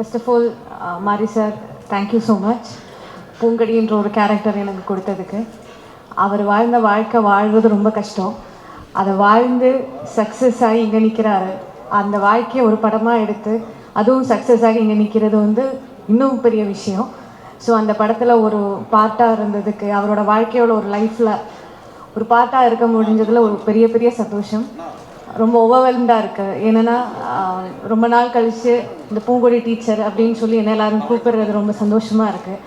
First of all, Mari sir, thank you so much. பூங்கடின்ற ஒரு character எனக்கு கொடுத்ததுக்கு. அவர் வாழ்ந்த வாழ்க்கை வாழ்வது ரொம்ப கஷ்டம். அதை வாழ்ந்து சக்ஸஸ் ஆகி இங்கே நிற்கிறாரு. அந்த வாழ்க்கையை ஒரு படமாக எடுத்து அதுவும் சக்ஸஸ் ஆகி இங்கே நிற்கிறது வந்து இன்னும் பெரிய விஷயம். ஸோ அந்த படத்தில் ஒரு பார்ட்டாக இருந்ததுக்கு, அவரோட வாழ்க்கையோட ஒரு லைஃப்பில் ஒரு பார்ட்டாக இருக்க முடிஞ்சதில் ஒரு பெரிய பெரிய சந்தோஷம். ரொம்ப ஓவர்வெல்ம்டாக இருக்குது. ஏன்னா ரொம்ப நாள் கழித்து இந்த பூங்கொடி டீச்சர் அப்படின்னு சொல்லி என்ன எல்லோரும் கூப்பிடுறது ரொம்ப சந்தோஷமாக இருக்குது.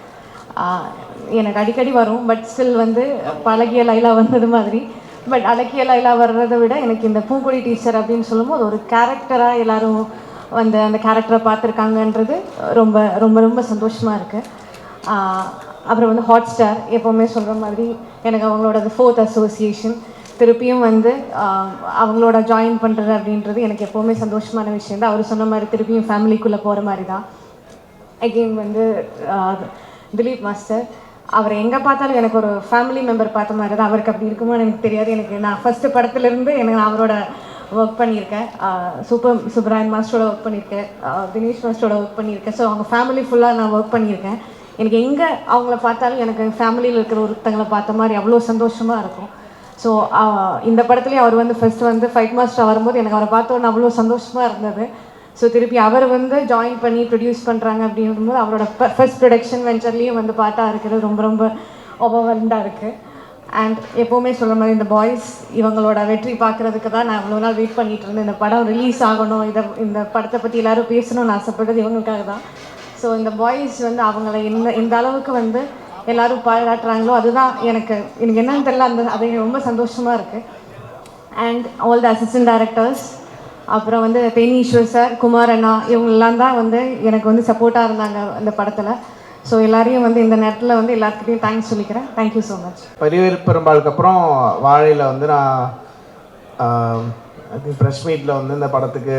எனக்கு அடிக்கடி வரும், பட் ஸ்டில் வந்து பழகிய லைலா வந்தது மாதிரி. பட் அழகிய லைலா வர்றதை விட எனக்கு இந்த பூங்கொடி டீச்சர் அப்படின்னு சொல்லும்போது ஒரு கேரக்டராக எல்லோரும் வந்து அந்த கேரக்டரை பார்த்துருக்காங்கன்றது ரொம்ப ரொம்ப ரொம்ப சந்தோஷமாக இருக்குது. அப்புறம் வந்து ஹாட் ஸ்டார் எப்போவுமே சொல்கிற மாதிரி எனக்கு அவங்களோட 4th அசோசியேஷன் திருப்பியும் வந்து அவங்களோட ஜாயின் பண்ணுறது அப்படின்றது எனக்கு எப்போவுமே சந்தோஷமான விஷயம் தான். அவர் சொன்ன மாதிரி திருப்பியும் ஃபேமிலிக்குள்ளே போகிற மாதிரி தான். அகெயின் வந்து திலீப் மாஸ்டர், அவர் எங்கே பார்த்தாலும் எனக்கு ஒரு ஃபேமிலி மெம்பர் பார்த்த மாதிரி தான். அவருக்கு அப்படி இருக்குமோ எனக்கு தெரியாது. எனக்கு நான் ஃபஸ்ட்டு படத்துலேருந்து எனக்கு நான் அவரோட ஒர்க் பண்ணியிருக்கேன். சுப்ராயன் மாஸ்டரோட ஒர்க் பண்ணியிருக்கேன், தினேஷ் மாஸ்டரோட ஒர்க் பண்ணியிருக்கேன். ஸோ அவங்க ஃபேமிலி ஃபுல்லாக நான் ஒர்க் பண்ணியிருக்கேன். எனக்கு எங்கே அவங்கள பார்த்தாலும் எனக்கு ஃபேமிலியில் இருக்கிற ஒருத்தங்களை பார்த்த மாதிரி அவ்வளோ சந்தோஷமாக இருக்கும். ஸோ இந்த படத்துலேயும் அவர் வந்து ஃபஸ்ட்டு வந்து ஃபைட் மாஸ்டர் வரும்போது எனக்கு அவரை பார்த்தோன்னு அவ்வளோ சந்தோஷமாக இருந்தது. ஸோ திருப்பி அவர் வந்து ஜாயின் பண்ணி ப்ரொடியூஸ் பண்ணுறாங்க அப்படிங்கும்போது அவரோட ஃபர்ஸ்ட் ப்ரொடக்ஷன் வெஞ்சர்லேயும் வந்து பாட்டாக இருக்கிறது ரொம்ப ரொம்ப ஓவர்வெல்ம்டாக இருக்குது. அண்ட் எப்போவுமே சொல்கிற மாதிரி இந்த பாய்ஸ் இவங்களோட வெற்றி பார்க்குறதுக்கு தான் நான் இவ்வளோ நாள் வெயிட் பண்ணிகிட்டு இருந்தேன். இந்த படம் ரிலீஸ் ஆகணும், இந்த படத்தை பற்றி எல்லோரும் பேசணும்னு ஆசைப்பட்டது இவங்களுக்காக தான். ஸோ இந்த பாய்ஸ் வந்து அவங்கள இந்த அளவுக்கு வந்து எல்லோரும் பாராட்டுறாங்களோ அதுதான் எனக்கு என்னன்னு தெரியல, அது ரொம்ப சந்தோஷமாக இருக்குது. And all the assistant directors, அப்புறம் வந்து தேனீஸ்வர் சார், குமார் அண்ணா, இவங்கெல்லாம் தான் வந்து எனக்கு வந்து சப்போர்ட்டாக இருந்தாங்க அந்த படத்தில். ஸோ எல்லாரையும் வந்து இந்த நேரத்தில் வந்து எல்லாத்துக்கிட்டையும் தேங்க்ஸ் சொல்லிக்கிறேன். Thank you so much. பரிவேல் பெரும்பாலுக்கு அப்புறம் வாழையில் வந்து நான் ப்ரெஸ் மீட்டில் வந்து இந்த படத்துக்கு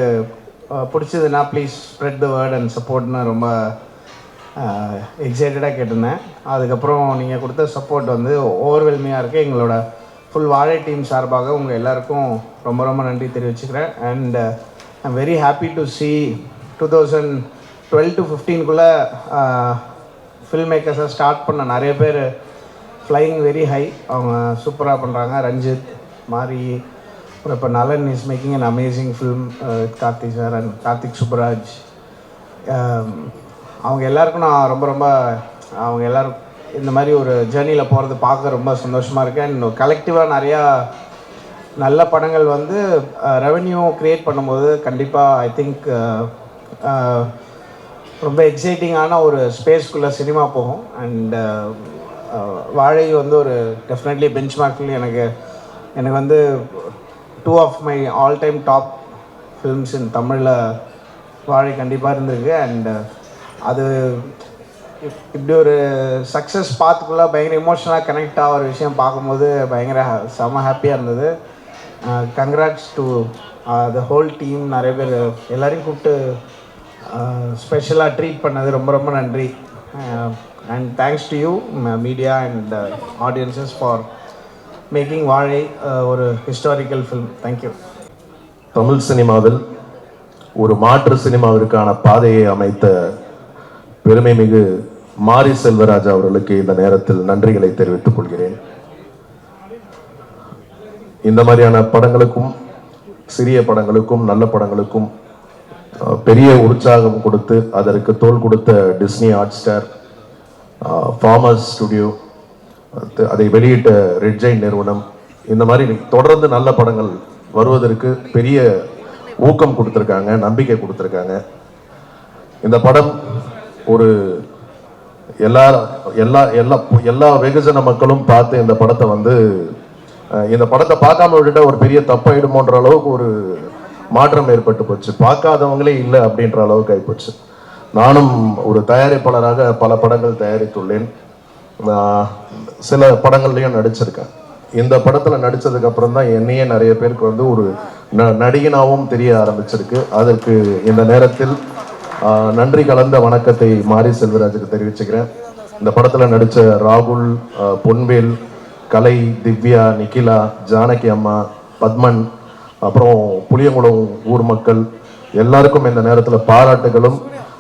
பிடிச்சதுன்னா please spread the word and சப்போர்ட்னு ரொம்ப எக்ஸைட்டடாக கேட்டிருந்தேன். அதுக்கப்புறம் நீங்கள் கொடுத்த சப்போர்ட் வந்து ஓவர்வெல்மியாக இருக்குது. எங்களோட ஃபுல் வாழை டீம் சார்பாக உங்கள் எல்லாருக்கும் ரொம்ப ரொம்ப நன்றி தெரிவிச்சுக்கிறேன். And I'm very happy to see 2012 to 2015 film மேக்கர்ஸை ஸ்டார்ட் பண்ண நிறைய பேர் ஃப்ளையிங் வெரி ஹை. அவங்க சூப்பராக பண்ணுறாங்க. ரஞ்சித் மாரி, அப்புறம் இப்போ நலன் is making an amazing film with Karthik sir and Karthik Subbaraj. அவங்க எல்லாருக்கும் நான் ரொம்ப ரொம்ப அவங்க எல்லோரும் இந்த மாதிரி ஒரு ஜேர்னியில் போகிறது பார்க்க ரொம்ப சந்தோஷமாக இருக்கேன். அண்ட் கலெக்டிவாக நிறையா நல்ல படங்கள் வந்து ரெவென்யூ க்ரியேட் பண்ணும்போது கண்டிப்பாக ஐ திங்க் ரொம்ப எக்ஸைட்டிங்கான ஒரு ஸ்பேஸ்க்குள்ளே சினிமா போகும். அண்ட் வாழை வந்து ஒரு டெஃபினெட்லி பெஞ்ச் மார்க்கில் எனக்கு வந்து 2 of my all time top films இன் தமிழில் வாழை கண்டிப்பாக இருந்திருக்கு. அண்ட் அது இப்படி ஒரு சக்ஸஸ் பார்த்துக்குள்ளே பயங்கர எமோஷனலாக கனெக்ட் ஆகிற விஷயம் பார்க்கும்போது பயங்கர செம்ம ஹாப்பியாக இருந்தது. Congrats to the whole team. நிறைய பேர் எல்லோரையும் கூப்பிட்டு ஸ்பெஷலாக ட்ரீட் பண்ணது ரொம்ப ரொம்ப நன்றி. And thanks to you media and audiences for making வாழை ஒரு ஹிஸ்டாரிக்கல் ஃபில்ம். தேங்க்யூ. தமிழ் சினிமாவில் ஒரு மாற்று சினிமாவிற்கான பாதையை அமைத்த பெருமை மிகு மாரி செல்வராஜ் அவர்களுக்கு இந்த நேரத்தில் நன்றிகளை தெரிவித்துக் கொள்கிறேன். இந்த மாதிரியான படங்களுக்கும் சிறிய படங்களுக்கும் நல்ல படங்களுக்கும் பெரிய உற்சாகம் கொடுத்து அதற்கு தோள் கொடுத்த Disney hot star, farmers studio, அதை வெளியிட்ட ரெட் ஜெயின் நிறுவனம், இந்த மாதிரி தொடர்ந்து நல்ல படங்கள் வருவதற்கு பெரிய ஊக்கம் கொடுத்துருக்காங்க, நம்பிக்கை கொடுத்துருக்காங்க. இந்த படம் ஒரு எல்லா வெகுஜன மக்களும் பார்த்து இந்த படத்தை பார்க்காம விட்டுட்டா ஒரு பெரிய தப்பாயிடுமோன்ற அளவுக்கு ஒரு மாற்றம் ஏற்பட்டு போச்சு. பார்க்காதவங்களே இல்லை அப்படின்ற அளவுக்கு ஆகிப்போச்சு. நானும் ஒரு தயாரிப்பாளராக பல படங்கள் தயாரித்துள்ளேன். சில படங்கள்லையும் நடிச்சிருக்கேன். இந்த படத்தில் நடித்ததுக்கு அப்புறம் தான் என்னையே நிறைய பேருக்கு வந்து ஒரு நடிகனாகவும் தெரிய ஆரம்பிச்சிருக்கு. அதற்கு இந்த நேரத்தில் நன்றி கலந்த வணக்கத்தை மாரி செல்வராஜுக்கு தெரிவிச்சுக்கிறேன். இந்த படத்தில் நடித்த ராகுல், பொன்வேல், கலை, திவ்யா, நிக்கிலா, ஜானகி அம்மா, பத்மன், அப்புறம் புளியங்குளம் ஊர் மக்கள் எல்லாருக்கும் இந்த நேரத்தில் பாராட்டுகளும்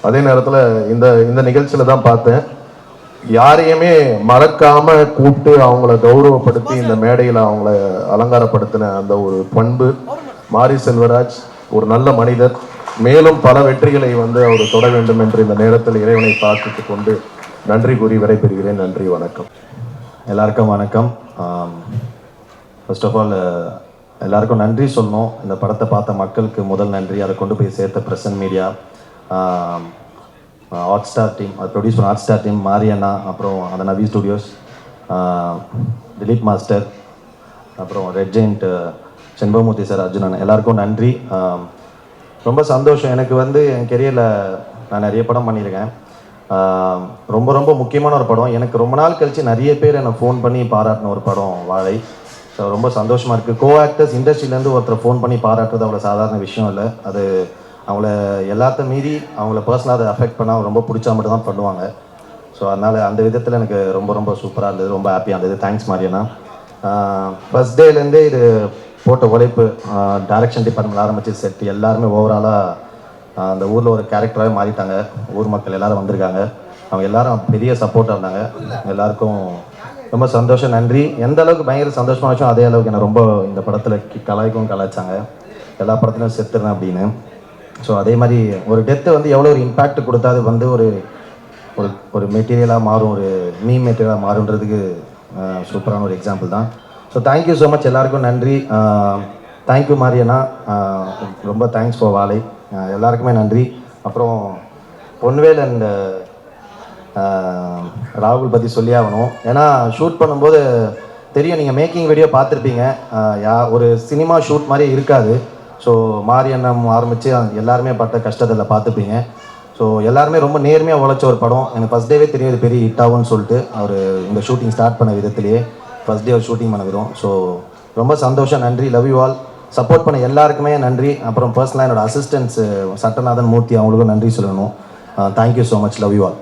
அதே நேரத்தில் இந்த இந்த நிகழ்ச்சியில் தான் பார்த்தேன், யாரையுமே மறக்காம கூப்பிட்டு அவங்கள கௌரவப்படுத்தி இந்த மேடையில் அவங்கள அலங்காரப்படுத்தின அந்த ஒரு பண்பு. மாரி செல்வராஜ் ஒரு நல்ல மனிதர், மேலும் பல வெற்றிகளை வந்து அவர் தொட வேண்டும் என்று இந்த நேரத்தில் இறைவனை பார்த்துட்டு கொண்டு நன்றி கூறி விடைபெறுகிறேன். நன்றி, வணக்கம். எல்லாருக்கும் வணக்கம். ஃபர்ஸ்ட் ஆஃப் ஆல் எல்லாருக்கும் நன்றி சொல்லணும். இந்த படத்தை பார்த்த மக்களுக்கு முதல் நன்றி. அதை கொண்டு போய் சேர்த்த present media, hot star team, அதை ப்ரொடியூஸ் பண்ண ஹாட் ஸ்டார் டீம், மாரியண்ணா, அப்புறம் அந்த நவி ஸ்டுடியோஸ், திலீப் மாஸ்டர், அப்புறம் red giant Shenbagamoorthy sir, Arjunan, எல்லாருக்கும் நன்றி. ரொம்ப சந்தோஷம். எனக்கு வந்து என் கெரியரில் நான் நிறைய படம் பண்ணியிருக்கேன். ரொம்ப ரொம்ப முக்கியமான ஒரு படம். எனக்கு ரொம்ப நாள் கழித்து நிறைய பேர் என்னை ஃபோன் பண்ணி பாராட்டின ஒரு படம் வாழை. ஸோ ரொம்ப சந்தோஷமாக இருக்குது. கோ ஆக்டர்ஸ் இண்டஸ்ட்ரியிலேருந்து ஒருத்தர் ஃபோன் பண்ணி பாராட்டுறது அவ்வளோ சாதாரண விஷயம் இல்லை. அது அவங்கள எல்லாத்த மீறி அவங்கள பர்சனலாக அதை அஃபெக்ட் பண்ணால் ரொம்ப பிடிச்சா மட்டும் தான் பண்ணுவாங்க. ஸோ அதனால் அந்த விதத்தில் எனக்கு ரொம்ப ரொம்ப சூப்பராக இருந்தது, ரொம்ப ஹாப்பியாக இருந்தது. தேங்க்ஸ் மாரியண்ணா. ஃபஸ்ட் டேலேருந்தே இது போட்ட உழைப்பு, டைரக்ஷன் டிபார்ட்மெண்ட் ஆரம்பித்து செட் எல்லாருமே ஓவராலாக அந்த ஊரில் ஒரு கேரக்டராகவே மாறிட்டாங்க. ஊர் மக்கள் எல்லோரும் வந்திருக்காங்க. அவங்க எல்லாரும் பெரிய சப்போர்ட்டாக இருந்தாங்க. எல்லாருக்கும் ரொம்ப சந்தோஷம், நன்றி. எந்த அளவுக்கு பயங்கர சந்தோஷமாக வச்சோம், அதே அளவுக்கு என்ன ரொம்ப இந்த படத்தில் கலாய்ச்சாங்க. எல்லா படத்துலையும் செத்துறேன் அப்படின்னு. ஸோ அதே மாதிரி ஒரு டெத்து வந்து எவ்வளோ ஒரு இம்பேக்ட் கொடுத்தா அது வந்து ஒரு ஒரு ஒரு மெட்டீரியலாக மாறும், ஒரு மீம் மெட்டீரியலாக மாறுன்றதுக்கு சூப்பரான ஒரு எக்ஸாம்பிள் தான். ஸோ தேங்க்யூ ஸோ மச், எல்லாருக்கும் நன்றி. தேங்க்யூ மாரியண்ணா, ரொம்ப தேங்க்ஸ் ஃபார் வாழை. எல்லாருக்குமே நன்றி. அப்புறம் பொன்வேல் அண்ட் ராகுல் பற்றி சொல்லி ஆகணும். ஏன்னா ஷூட் பண்ணும்போது தெரியும், நீங்கள் மேக்கிங் வீடியோ பார்த்துருப்பீங்க, ஒரு சினிமா ஷூட் மாதிரி இருக்காது. ஸோ மாரியண்ணம் ஆரம்பித்து எல்லாருமே பட்ட கஷ்டத்தில் பார்த்துப்பீங்க. ஸோ எல்லாருமே ரொம்ப நேர்மையாக உழைச்ச ஒரு படம். எனக்கு ஃபஸ்ட் டேவே தெரியும் இது பெரிய ஹிட் ஆகும்னு சொல்லிட்டு. அவர் இந்த ஷூட்டிங் ஸ்டார்ட் பண்ண விதத்துலேயே ஃபஸ்ட் டே அவர் ஷூட்டிங் பண்ண விதம். ஸோ ரொம்ப சந்தோஷம், நன்றி. Love you all. சப்போர்ட் பண்ண எல்லாருக்குமே நன்றி. அப்புறம் பர்சனலாக என்னோடய அசிஸ்டன்ட்ஸ் சட்டநாதன், மூர்த்தி, அவங்களுக்கும் நன்றி சொல்லணும். Thank you so much. Love you all.